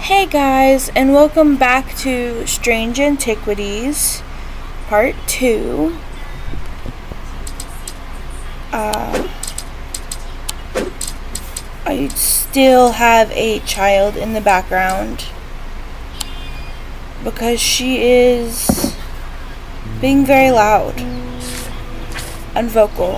Hey guys, and welcome back to Strange Antiquities, Part 2. I still have a child in the background because she is being very loud and vocal.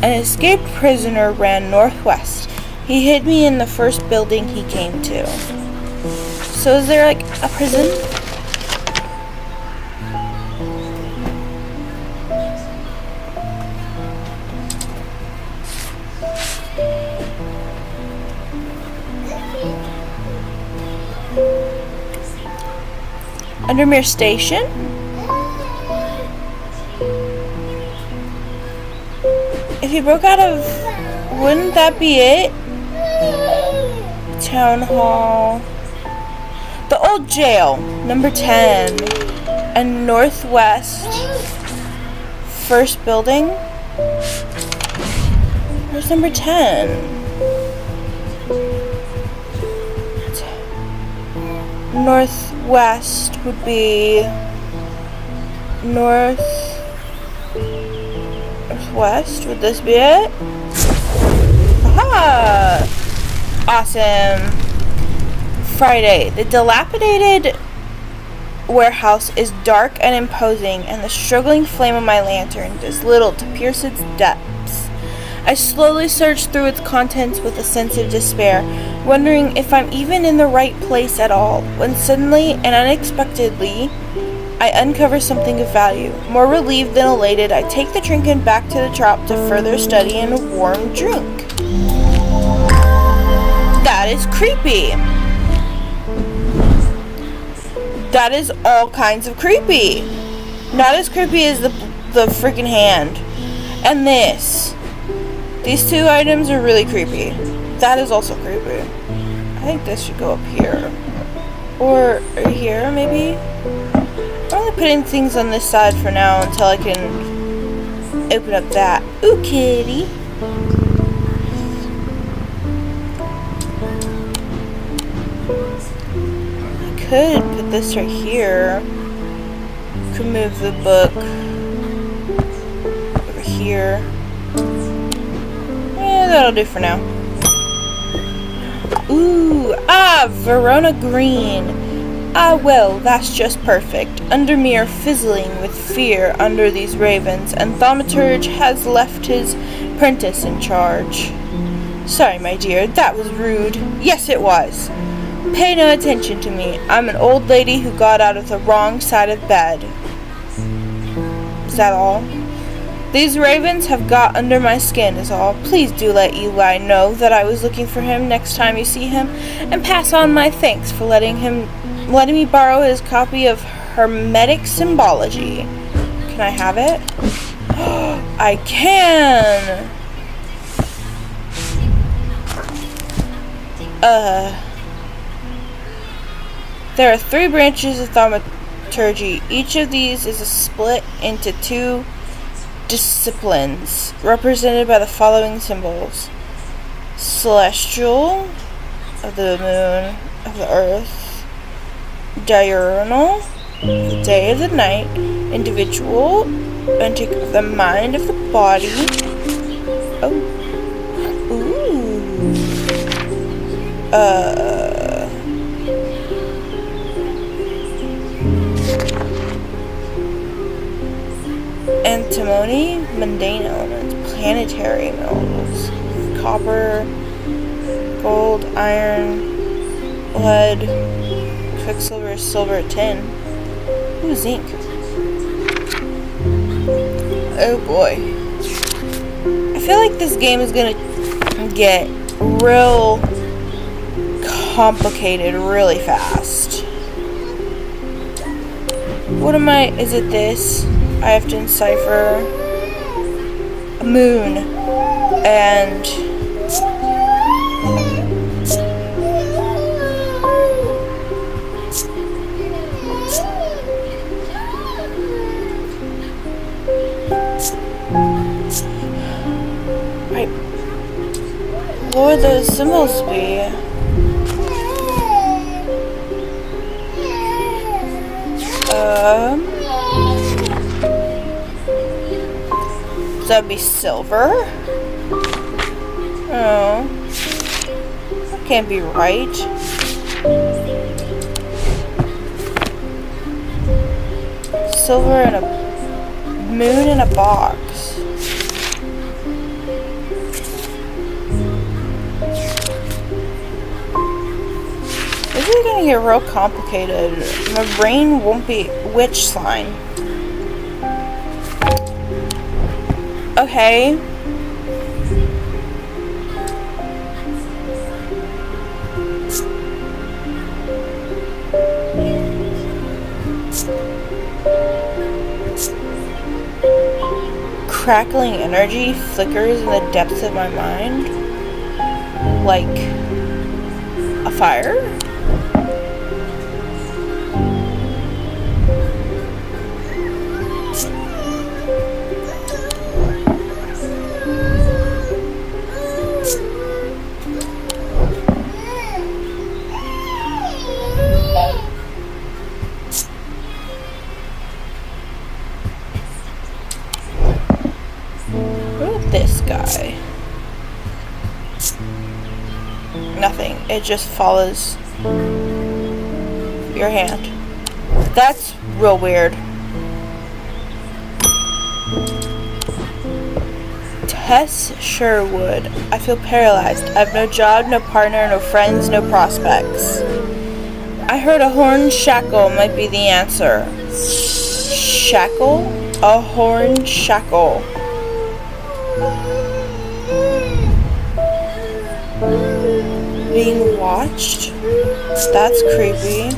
An escaped prisoner ran northwest. He hid me in the first building he came to. So is there like a prison? Undermere Station? If he broke out of... wouldn't that be it? Town Hall. The old jail, number 10. And northwest. First building. Where's number 10? Northwest would be northwest. Would this be it? Aha! Awesome. Friday. The dilapidated warehouse is dark and imposing, and the struggling flame of my lantern does little to pierce its depths. I slowly search through its contents with a sense of despair, wondering if I'm even in the right place at all, when suddenly and unexpectedly, I uncover something of value. More relieved than elated, I take the trinket back to the shop to further study and a warm drink. That is creepy. That is all kinds of creepy. Not as creepy as the freaking hand. And this. These two items are really creepy. That is also creepy. I think this should go up here. Or here, maybe? I'm only putting things on this side for now until I can open up that. Ooh, kitty. I could put this right here. Could move the book over here. Yeah, that'll do for now. Ooh, Verona Green. Well, that's just perfect. Undermere fizzling with fear under these ravens, and Thaumaturge has left his apprentice in charge. Sorry, my dear, that was rude. Yes, it was. Pay no attention to me. I'm an old lady who got out of the wrong side of bed. Is that all? These ravens have got under my skin is all. Please do let Eli know that I was looking for him next time you see him, and pass on my thanks for letting me borrow his copy of Hermetic Symbology. Can I have it? I can! There are 3 branches of thaumaturgy. Each of these is split into 2 disciplines, represented by the following symbols: celestial, of the moon, of the earth; diurnal, the day of the night; individual, antic, of the mind, of the body. Oh. Ooh. Antimony, mundane elements, planetary metals, copper, gold, iron, lead, quicksilver, silver, tin. Ooh, zinc. Oh boy. I feel like this game is gonna get real complicated really fast. What am I? Is it this? I have to encipher a moon and right. What would those symbols be? That'd be silver? Oh. That can't be right. Silver and a moon in a box. This is gonna get real complicated. My brain won't be witch sign. Okay. Crackling energy flickers in the depths of my mind. Like a fire? This guy. Nothing. It just follows your hand. That's real weird. Tess Sherwood. I feel paralyzed. I have no job, no partner, no friends, no prospects. I heard a horn shackle might be the answer. Shackle? A horn shackle. Being watched? That's creepy.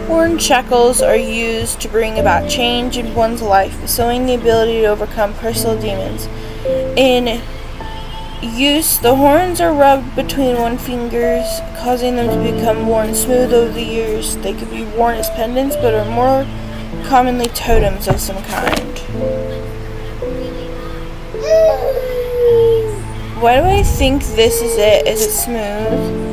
Horn shackles are used to bring about change in one's life, bestowing the ability to overcome personal demons. In use, the horns are rubbed between one's fingers, causing them to become worn smooth over the years. They could be worn as pendants, but are more commonly totems of some kind. Why do I think this is it? Is it smooth?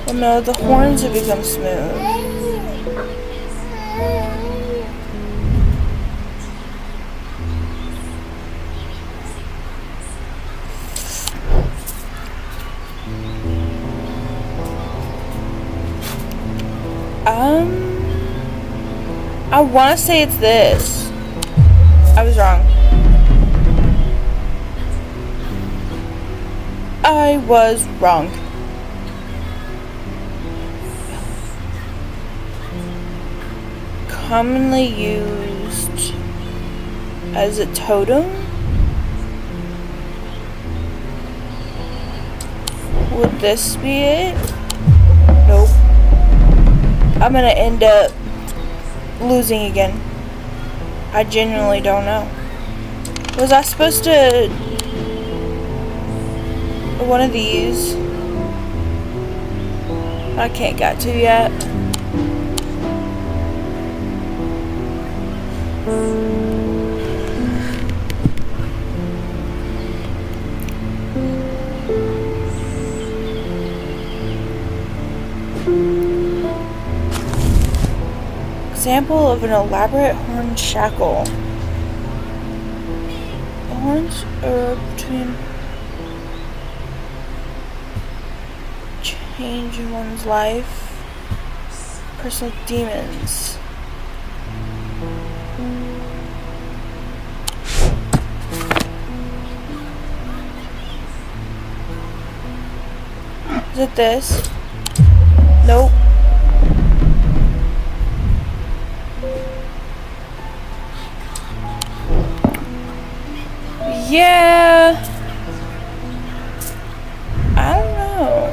Well, no, the horns have become smooth. I want to say it's this. I was wrong. I was wrong. Commonly used as a totem? Would this be it? Nope. I'm gonna end up losing again. I genuinely don't know. Was I supposed to... one of these? I can't get to yet. Example of an elaborate horn shackle. The horns are between change in one's life, personal demons. Is it this? Nope. Yeah. I don't know.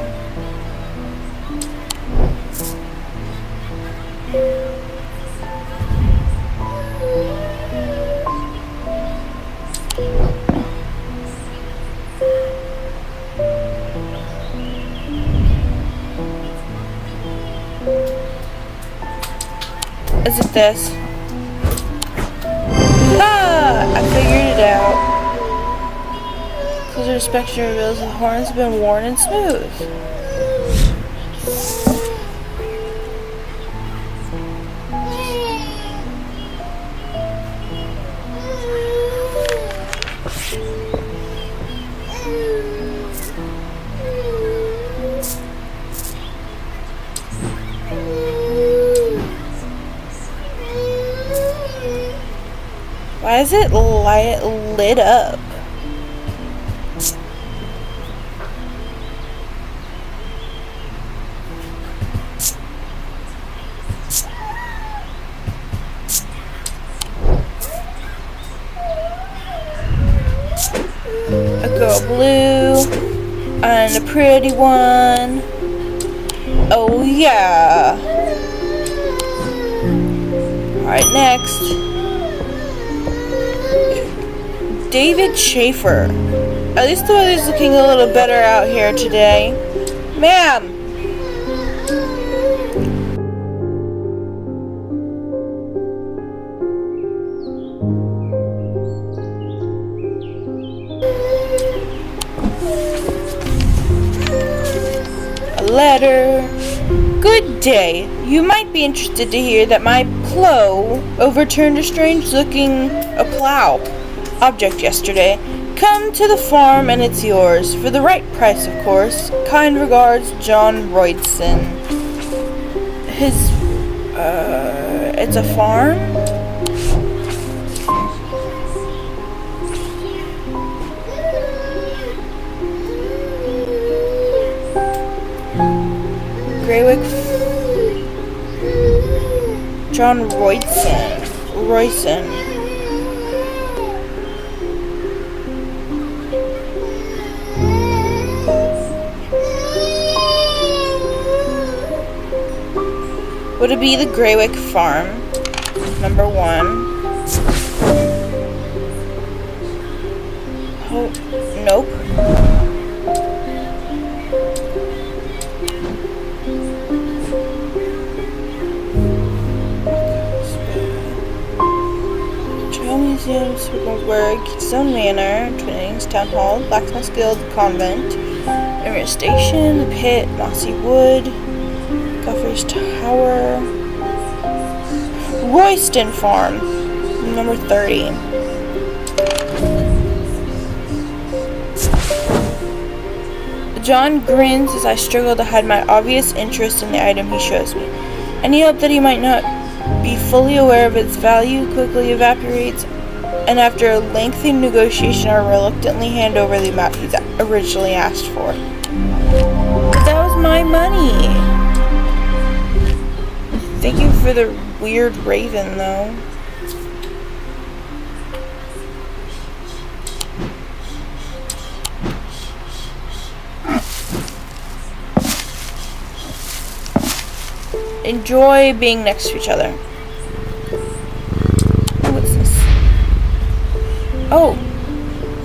Is it this? Ah! I figured it out. Closer inspection reveals the horns have been worn and smooth. Why is it lit up? A girl blue and a pretty one. Oh yeah. Alright, next. David Schaefer. At least the weather's looking a little better out here today. Ma'am! A letter. Good day. You might be interested to hear that my plow overturned a strange-looking plow object yesterday. Come to the farm and it's yours, for the right price, of course. Kind regards, John Roydson. It's a farm? Greywick. John Roydson. Would it be the Greywick farm? Number 1. Oh, nope. Museum, Circleburg, Keystone Manor, Twinnings, Town Hall, Blacksmith's Guild, Convent, Emir Station, The Pit, Mossy Wood, Guffrey's Tower, Royston Farm, number 30. John grins as I struggle to hide my obvious interest in the item he shows me. Any hope that he might not be fully aware of its value quickly evaporates, and after a lengthy negotiation I reluctantly hand over the amount he's originally asked for. That was my money! Thank you for the weird raven, though. Enjoy being next to each other. What's this? Oh,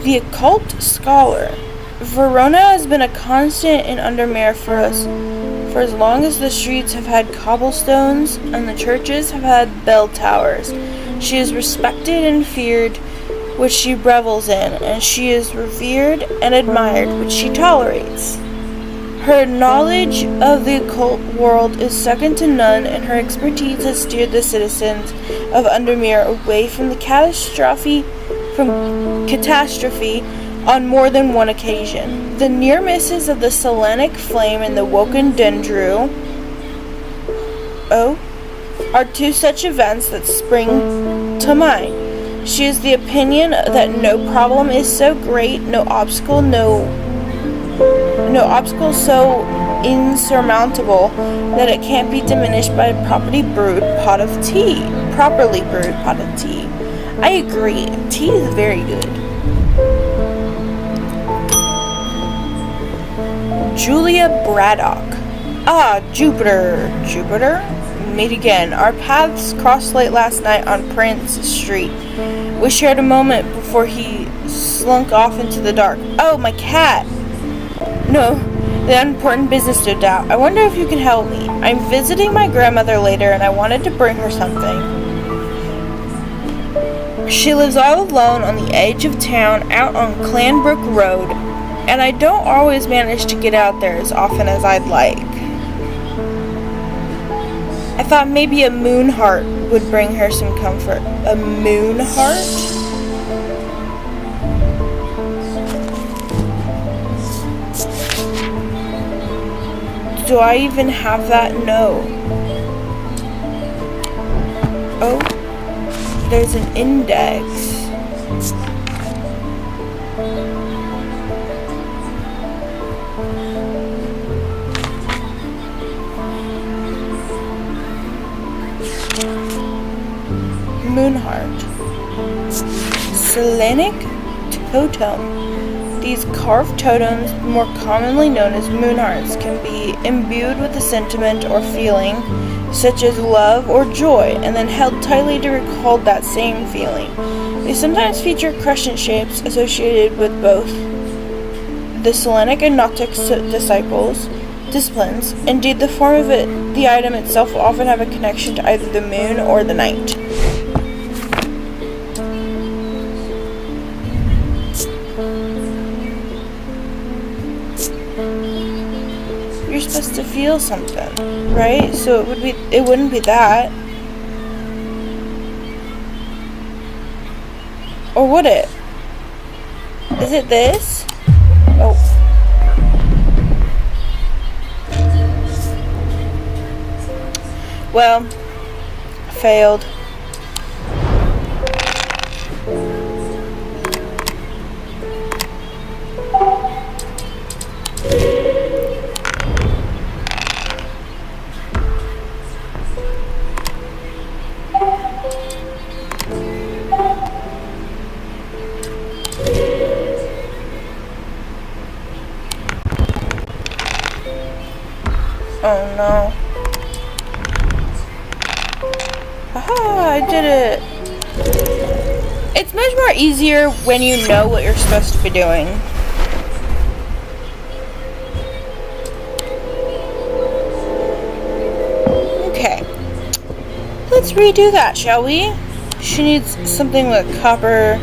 the occult scholar. Verona has been a constant in Undermere for us for as long as the streets have had cobblestones and the churches have had bell towers. She is respected and feared, which she revels in, and she is revered and admired, which she tolerates. Her knowledge of the occult world is second to none, and her expertise has steered the citizens of Undermere away from catastrophe on more than one occasion. The near misses of the Selenic Flame and the Woken Dendru are two such events that spring to mind. She is the opinion that no problem is so great, no obstacle so insurmountable that it can't be diminished by a properly brewed pot of tea. I agree. Tea is very good. Julia Braddock. Ah, Jupiter. Meet again. Our paths crossed late last night on Prince Street. We shared a moment before he slunk off into the dark. Oh, my cat. No, The important business, no doubt. I wonder if you can help me. I'm visiting my grandmother later, and I wanted to bring her something. She lives all alone on the edge of town out on Clanbrook Road, and I don't always manage to get out there as often as I'd like. I thought maybe a moon heart would bring her some comfort. A moon heart? Do I even have that? No. Oh. There's an index. Moonheart. Selenic totem. These carved totems, more commonly known as moonhearts, can be imbued with a sentiment or feeling, such as love or joy, and then held tightly to recall that same feeling. They sometimes feature crescent shapes associated with both the Selenic and Gnostic disciplines. Indeed, the form of the item itself will often have a connection to either the moon or the night. You're supposed to feel something, right? So it wouldn't be that. Or would it? Is it this? Oh. Well, failed. Oh no. Aha, I did it. It's much more easier when you know what you're supposed to be doing. Okay. Let's redo that, shall we? She needs something with copper.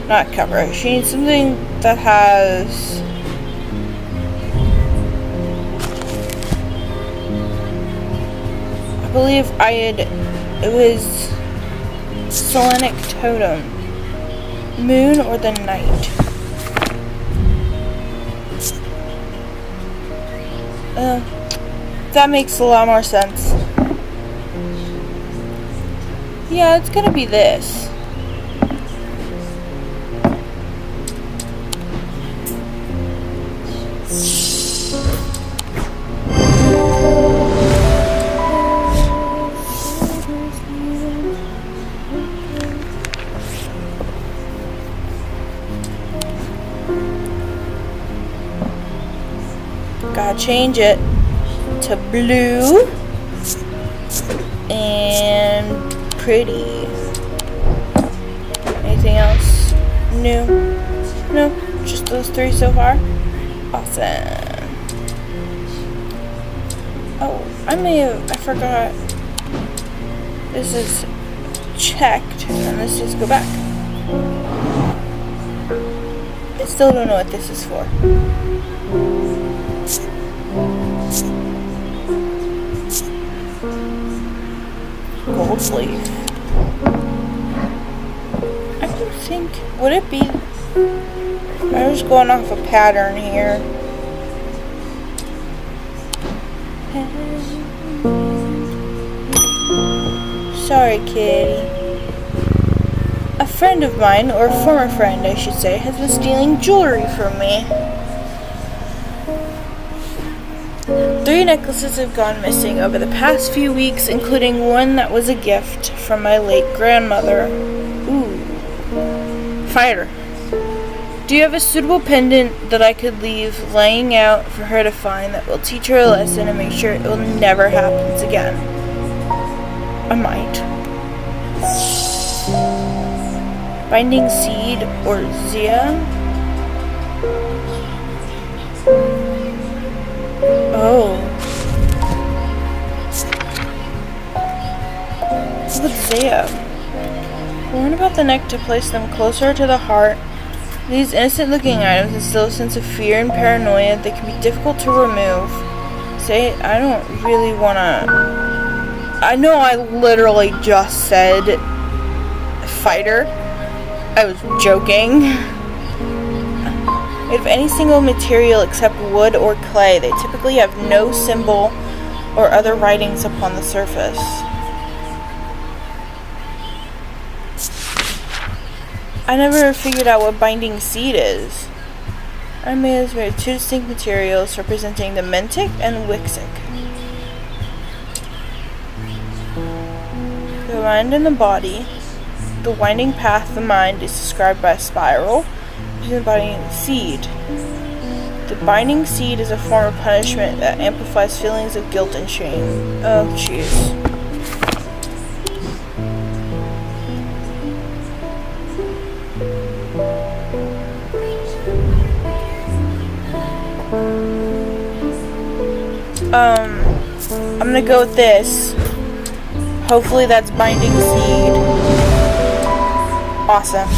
Not copper. She needs something that has... I believe it was Selenic totem. Moon or the night. That makes a lot more sense. Yeah, it's gonna be this. Gotta change it to blue and pretty. Anything else new? No, just those three so far. Awesome. Oh, I forgot. This is checked, and let's just go back. I still don't know what this is for. Gold leaf. I don't think... Would it be... I'm just going off a pattern here. Sorry, kitty. A friend of mine, or a former friend, I should say, has been stealing jewelry from me. 3 necklaces have gone missing over the past few weeks, including one that was a gift from my late grandmother. Ooh. Fire. Do you have a suitable pendant that I could leave laying out for her to find that will teach her a lesson and make sure it will never happen again? I might. Binding Seed or Zia? Oh. With Zaya. Worn about the neck to place them closer to the heart. These innocent-looking items instill a sense of fear and paranoia that can be difficult to remove. Say, I don't really wanna... I know I literally just said fighter. I was joking. Made of any single material except wood or clay, they typically have no symbol or other writings upon the surface. I never figured out what binding seed is. I made this of two distinct materials representing the mentic and wixic. The mind and the body. The winding path of the mind is described by a spiral, which is embodying the seed. The binding seed is a form of punishment that amplifies feelings of guilt and shame. Oh, jeez. I'm gonna go with this. Hopefully that's binding seed. Awesome.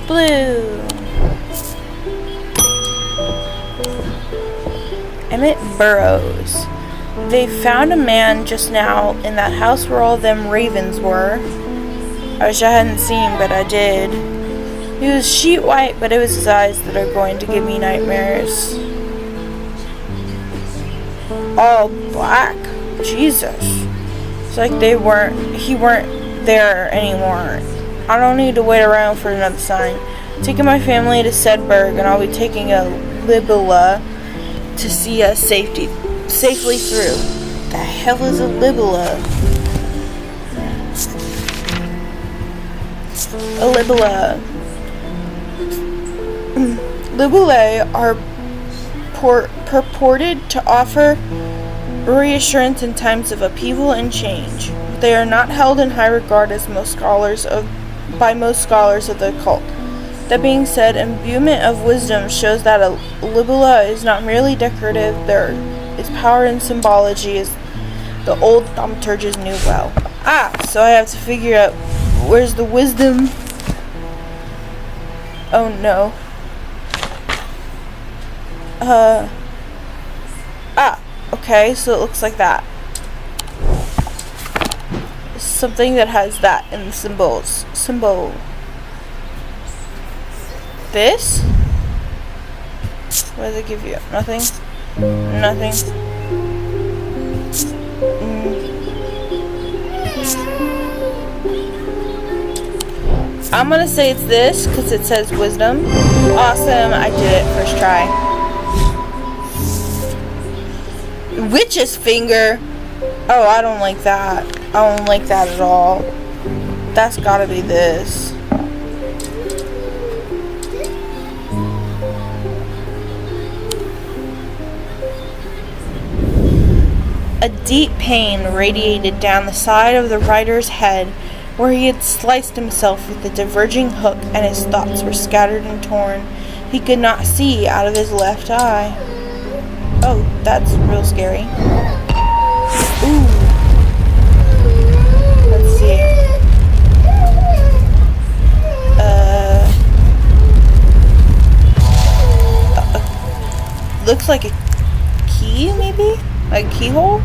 Blue. Emmett Burrows. They found a man just now in that house where all them ravens were. I wish I hadn't seen, but I did. He was sheet white, but it was his eyes that are going to give me nightmares. All black. Jesus. It's like he weren't there anymore. I don't need to wait around for another sign. I'm taking my family to Sedberg, and I'll be taking a Libella to see us safely through. The hell is a Libella? A Libella. Libulae are purported to offer reassurance in times of upheaval and change. They are not held in high regard as by most scholars of the occult. That being said, imbuement of wisdom shows that a libella is not merely decorative. There is power in symbology, as the old thaumaturges knew well. So I have to figure out where's the wisdom. Oh no. Okay, so it looks like that. Something that has that in the symbol. This? What does it give you? Nothing? Nothing. I'm gonna say it's this because it says wisdom. Awesome, I did it first try. Witch's finger. Oh, I don't like that. I don't like that at all. That's gotta be this. A deep pain radiated down the side of the rider's head, where he had sliced himself with the diverging hook, and his thoughts were scattered and torn. He could not see out of his left eye. Oh, that's real scary. Ooh. Let's see. Looks like a key, maybe? Like a keyhole?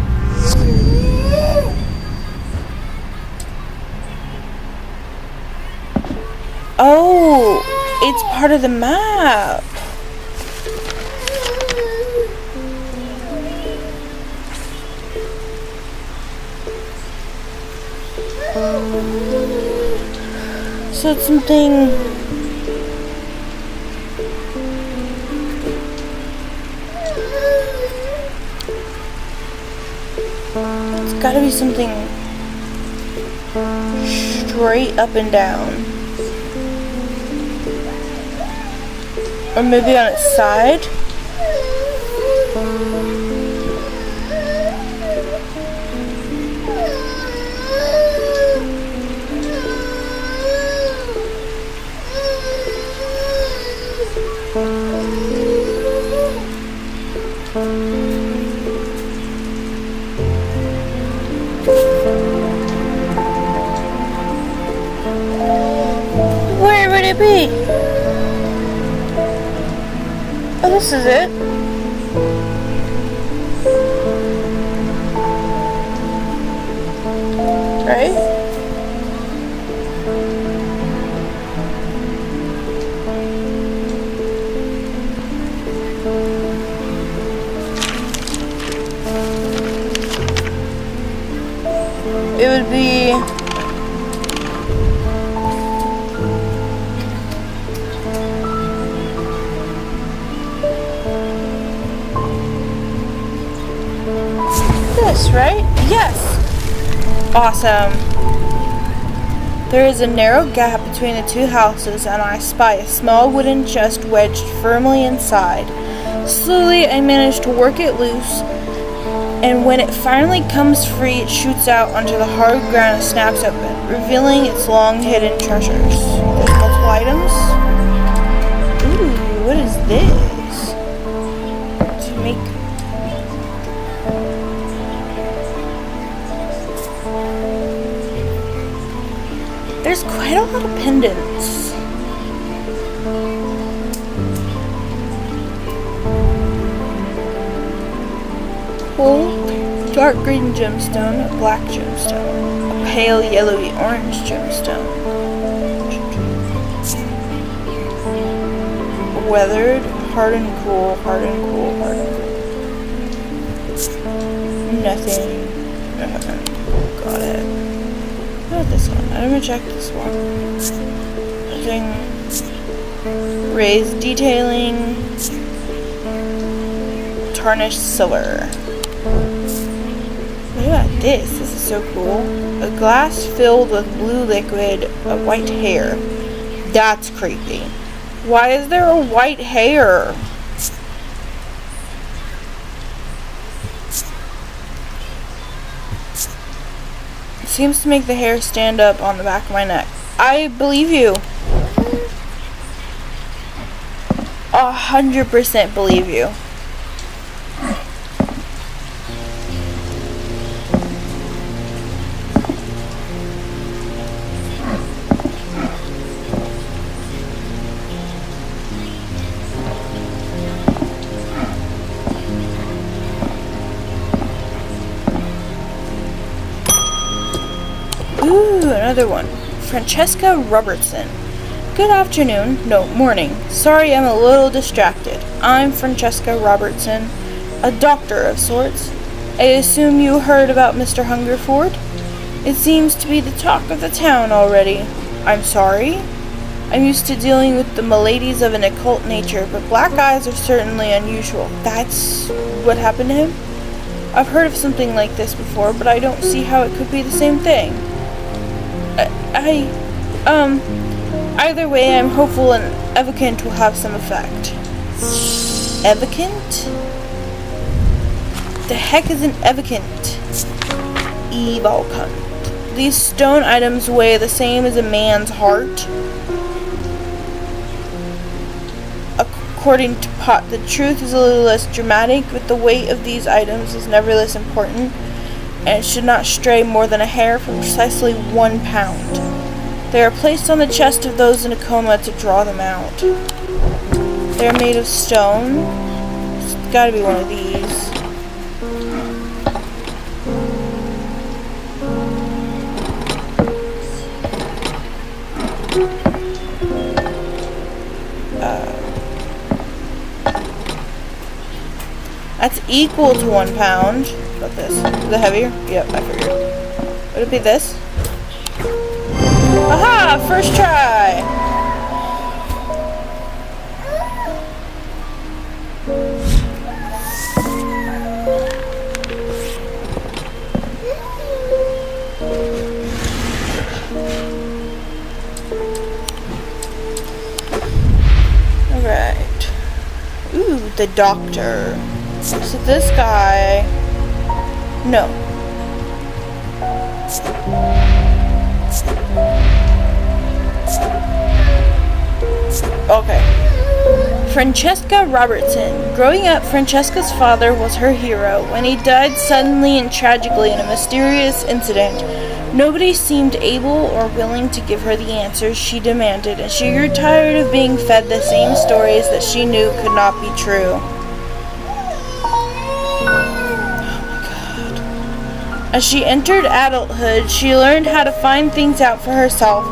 Oh, it's part of the map. So it's something. It's gotta be something straight up and down. Or maybe on its side. it be? Oh, this is it. Right? It would be this, right? Yes. Awesome. There is a narrow gap between the two houses, and I spy a small wooden chest wedged firmly inside. Slowly, I manage to work it loose, and when it finally comes free, it shoots out onto the hard ground and snaps open, revealing its long-hidden treasures. There's multiple items. Ooh, what is this? To make... There's quite a lot of pendants. Cool. Dark green gemstone, a black gemstone, a pale yellowy orange gemstone. Weathered, hard and cool, hard and cool, hard and cool. Nothing. Got it. What about this one? I'm gonna check this one. Nothing. Raised detailing. Tarnished silver. What about this? This is so cool. A glass filled with blue liquid of white hair. That's creepy. Why is there a white hair? It seems to make the hair stand up on the back of my neck. I believe you. 100% believe you. Ooh, another one. Francesca Robertson. Good afternoon. No, morning. Sorry, I'm a little distracted. I'm Francesca Robertson, a doctor of sorts. I assume you heard about Mr. Hungerford? It seems to be the talk of the town already. I'm sorry? I'm used to dealing with the maladies of an occult nature, but black eyes are certainly unusual. That's what happened to him? I've heard of something like this before, but I don't see how it could be the same thing. Either way, I'm hopeful an evocant will have some effect. Evocant? The heck is an evocant? Evolcant. These stone items weigh the same as a man's heart. According to Pot, the truth is a little less dramatic, but the weight of these items is nevertheless important, and it should not stray more than a hair from precisely 1 pound. They are placed on the chest of those in a coma to draw them out. They are made of stone. It's gotta be one of these. That's equal to 1 pound. What about this? Is it heavier? Yep, I figured. Would it be this? Aha! First try! Alright. Ooh, the doctor. So this guy... No. Okay. Francesca Robertson. Growing up, Francesca's father was her hero. When he died suddenly and tragically in a mysterious incident, Nobody seemed able or willing to give her the answers she demanded, and she grew tired of being fed the same stories that she knew could not be true. As she entered adulthood, she learned how to find things out for herself,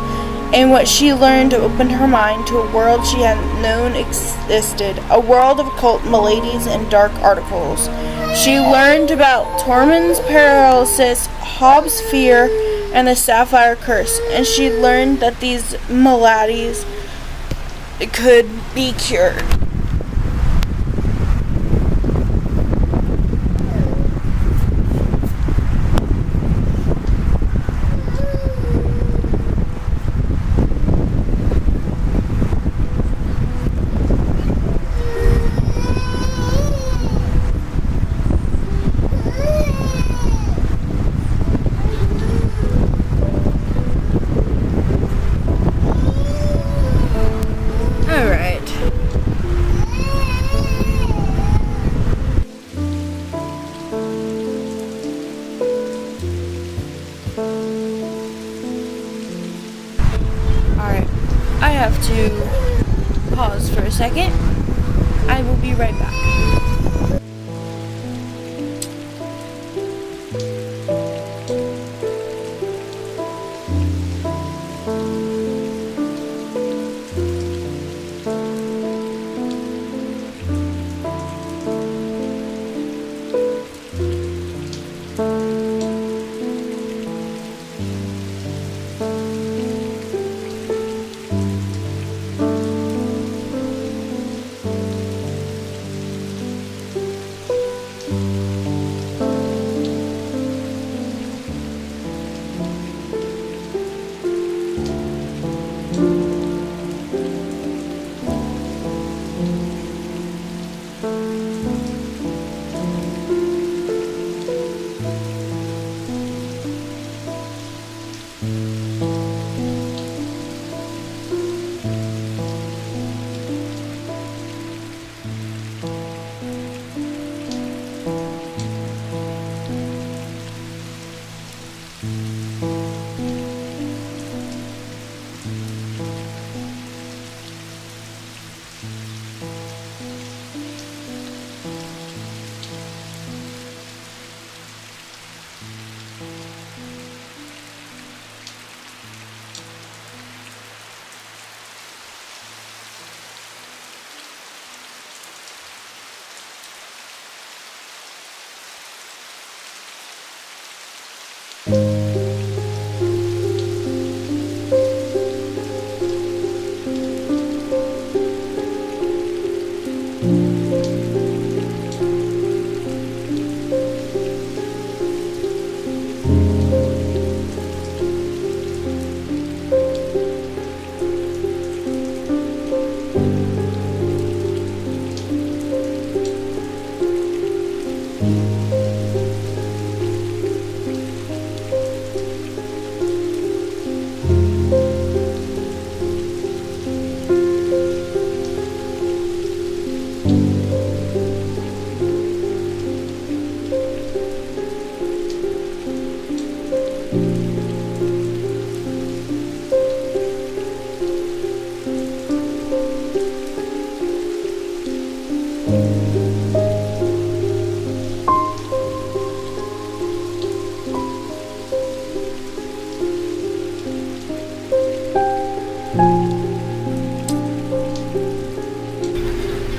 and what she learned opened her mind to a world she hadn't known existed, a world of occult maladies and dark articles. She learned about Tormund's paralysis, Hobbs' fear, and the Sapphire Curse, and she learned that these maladies could be cured. I have to pause for a second. I will be right back.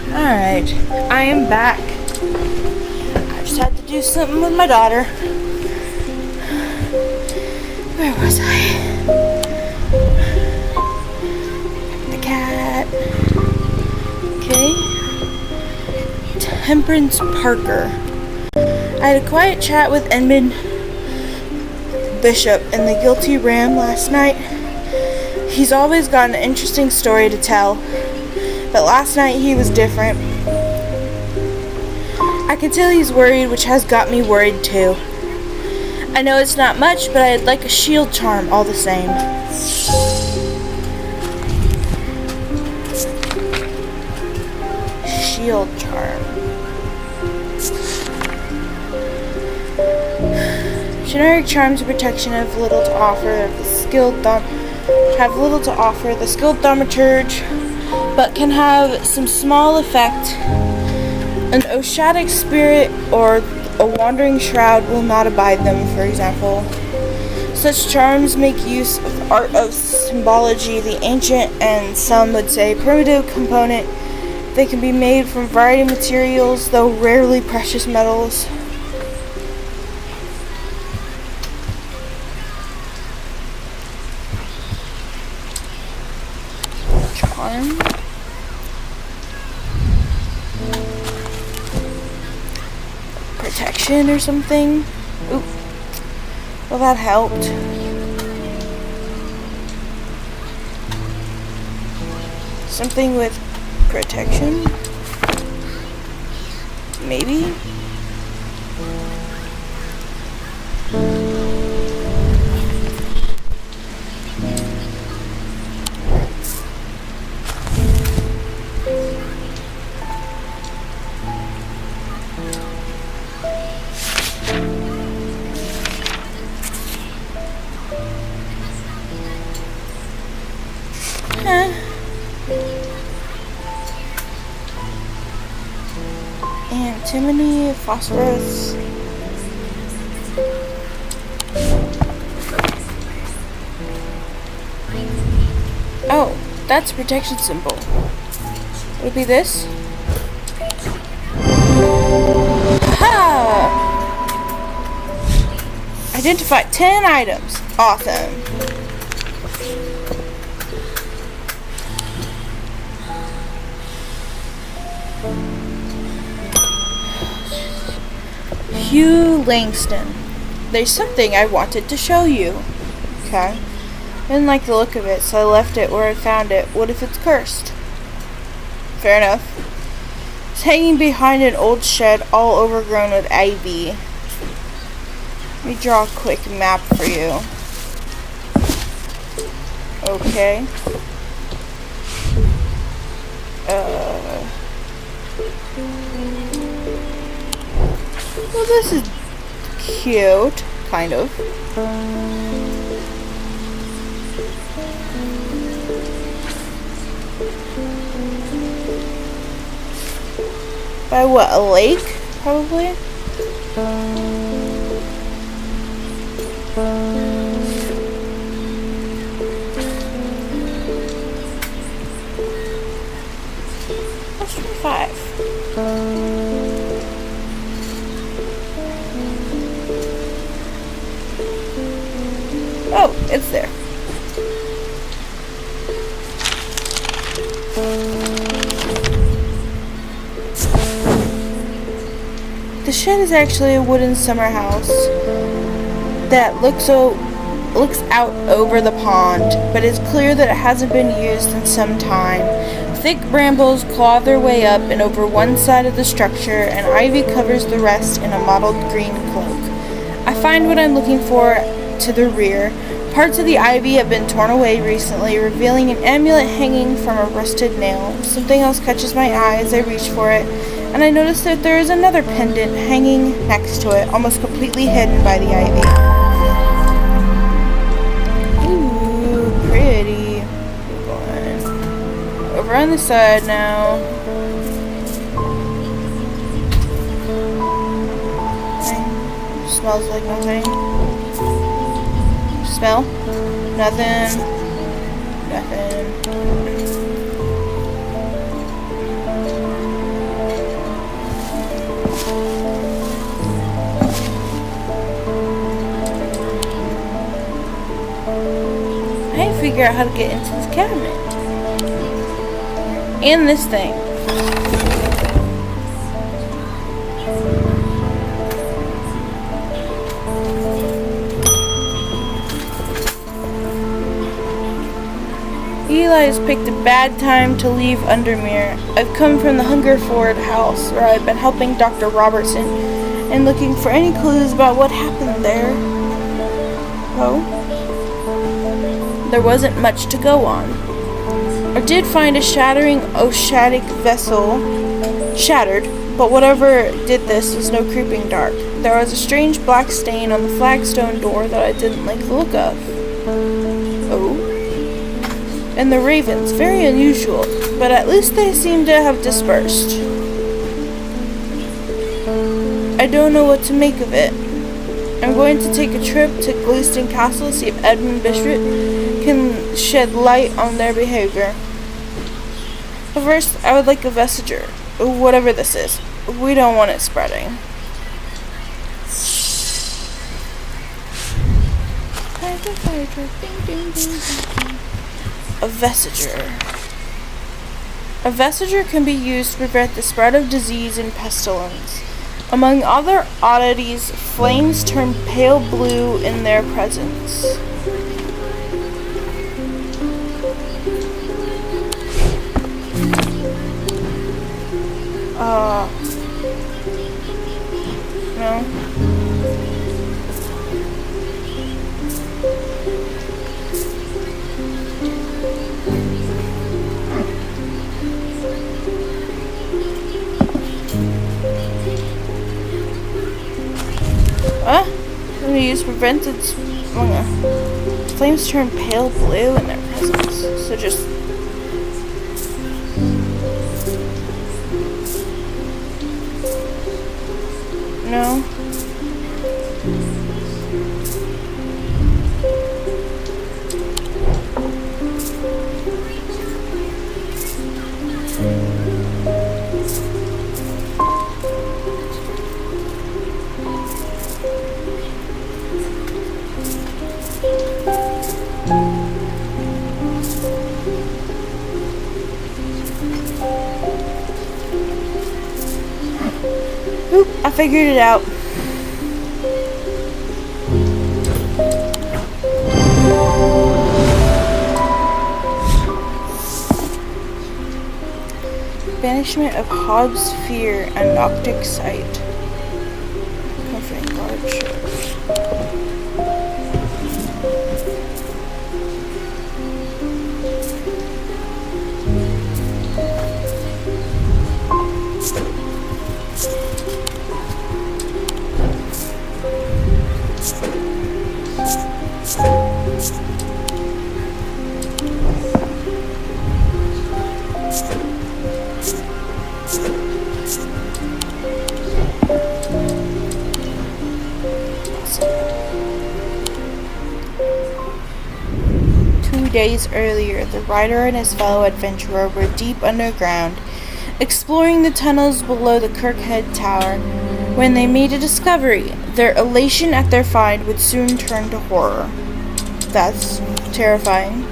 Alright, I am back. I just had to do something with my daughter. Where was I? The cat. Okay. Temperance Parker. I had a quiet chat with Edmund Bishop and the Guilty Ram last night. He's always got an interesting story to tell, but last night he was different. I can tell he's worried, which has got me worried too. I know it's not much, but I'd like a shield charm all the same. Shield charm. Generic charms of protection have little to offer. The skilled thaumaturge, but can have some small effect. An Oshadic spirit or a wandering shroud will not abide them, for example. Such charms make use of the art of symbology, the ancient and some would say primitive component. They can be made from a variety of materials, though rarely precious metals. Charm. Protection or something. Oop. Well, that helped. Something with protection? Maybe? Antimony, phosphorus. Oh, that's a protection symbol. Would it be this? Ha! Identify 10 items. Awesome. Hugh Langston. There's something I wanted to show you. Okay. I didn't like the look of it, so I left it where I found it. What if it's cursed? Fair enough. It's hanging behind an old shed all overgrown with ivy. Let me draw a quick map for you. Okay. Well, this is cute, kind of. By what, a lake, probably? That's 25. Oh, it's there. The shed is actually a wooden summer house that looks out over the pond, but it's clear that it hasn't been used in some time. Thick brambles claw their way up and over one side of the structure, and ivy covers the rest in a mottled green cloak. I find what I'm looking for to the rear. Parts of the ivy have been torn away recently, revealing an amulet hanging from a rusted nail. Something else catches my eye as I reach for it, and I notice that there is another pendant hanging next to it, almost completely hidden by the ivy. Ooh, pretty. Over on the side now. Okay. Smells like nothing. Smell? Nothing. Nothing. I need to figure out how to get into this cabinet. And this thing. Eli has picked a bad time to leave Undermere. I've come from the Hungerford house, where I've been helping Dr. Robertson and looking for any clues about what happened there. Oh? There wasn't much to go on. I did find a shattering Oshadic vessel shattered, but whatever did this was no creeping dark. There was a strange black stain on the flagstone door that I didn't like the look of. Oh. And the ravens, very unusual, but at least they seem to have dispersed. I don't know what to make of it. I'm going to take a trip to Gleeston Castle to see if Edmund Bishop can shed light on their behavior. But first, I would like a vestiger, whatever this is. We don't want it spreading. A vestiger. A vestiger can be used to prevent the spread of disease and pestilence. Among other oddities, flames turn pale blue in their presence. No. When we use prevented flames turn pale blue in their presence. So just no. Oop, I figured it out. Banishment of Hobbs' fear and Noctic sight. Comforting guard. 2 days earlier, the writer and his fellow adventurer were deep underground, exploring the tunnels below the Kirkhead Tower, when they made a discovery. Their elation at their find would soon turn to horror. That's terrifying.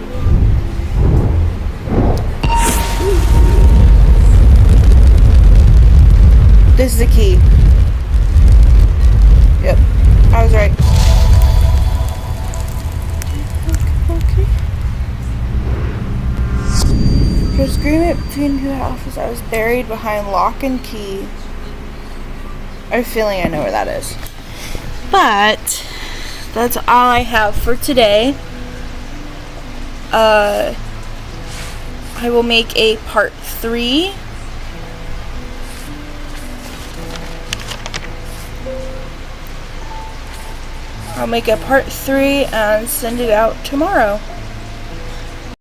This is the key. Yep, I was right. Okay. There's agreement between two houses. I was buried behind lock and key. I have a feeling I know where that is. But that's all I have for today. I will make a part 3. I'll make a part 3 and send it out tomorrow.